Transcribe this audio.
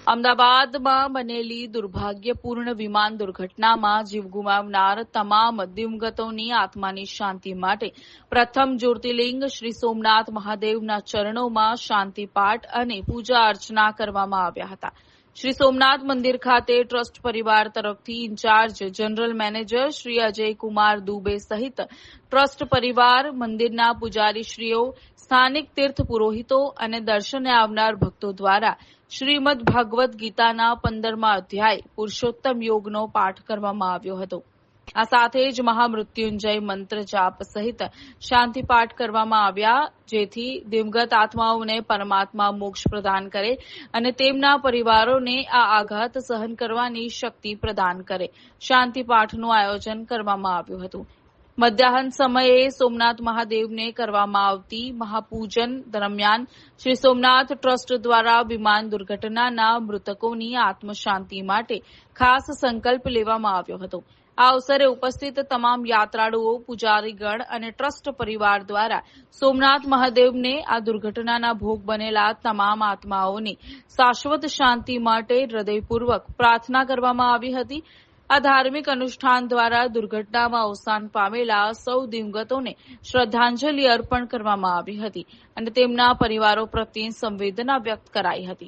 અમદાવાદમાં બનેલી દુર્ભાગ્યપૂર્ણ વિમાન દુર્ઘટનામાં જીવ ગુમાવનાર તમામ દિવંગતોની આત્માની શાંતિ માટે પ્રથમ જ્યોતિર્લિંગ શ્રી સોમનાથ મહાદેવના ચરણોમાં શાંતિપાઠ અને પૂજા અર્ચના કરવામાં આવ્યા હતા. શ્રી સોમનાથ મંદિર ખાતે ટ્રસ્ટ પરિવાર તરફથી in-charge general manager Shri Ajaykumar Dubey સહિત ટ્રસ્ટ પરિવાર, મંદિરના પૂજારીશ્રીઓ, સ્થાનિક તીર્થ પુરોહિતો અને દર્શને આવનાર ભક્તો દ્વારા શ્રીમદ ભાગવત ગીતાના 15મા અધ્યાય પુરુષોત્તમ યોગનો પાઠ કરવામાં આવ્યો હતો. આ સાથે જ મહામૃત્યુંજય મંત્ર જાપ સહિત શાંતિપાઠ કરવામાં આવ્યા, જેથી દિવંગત આત્માઓને પરમાત્મા મોક્ષ પ્રદાન કરે અને તેમના પરિવારોને આ આઘાત સહન કરવાની શક્તિ પ્રદાન કરે. શાંતિપાઠનું આયોજન કરવામાં આવ્યું હતું. મધ્યાહન સમયે સોમનાથ મહાદેવને કરવામાં આવતી મહાપૂજન દરમિયાન શ્રી સોમનાથ ટ્રસ્ટ દ્વારા વિમાન દુર્ઘટનાના મૃતકોની આત્મશાંતિ માટે ખાસ સંકલ્પ લેવામાં આવ્યો હતો. આ અવસરે ઉપસ્થિત તમામ યાત્રાળુઓ, પૂજારીગણ અને ટ્રસ્ટ પરિવાર દ્વારા સોમનાથ મહાદેવને આ દુર્ઘટનાના ભોગ બનેલા તમામ આત્માઓની શાશ્વત શાંતિ માટે હૃદયપૂર્વક પ્રાર્થના કરવામાં આવી હતી. આ ધાર્મિક અનુષ્ઠાન દ્વારા દુર્ઘટનામાં અવસાન પામેલા સૌ દિવંગતોને શ્રદ્ધાંજલિ અર્પણ કરવામાં આવી હતી અને તેમના પરિવારો પ્રત્યે સંવેદના વ્યક્ત કરાઈ હતી.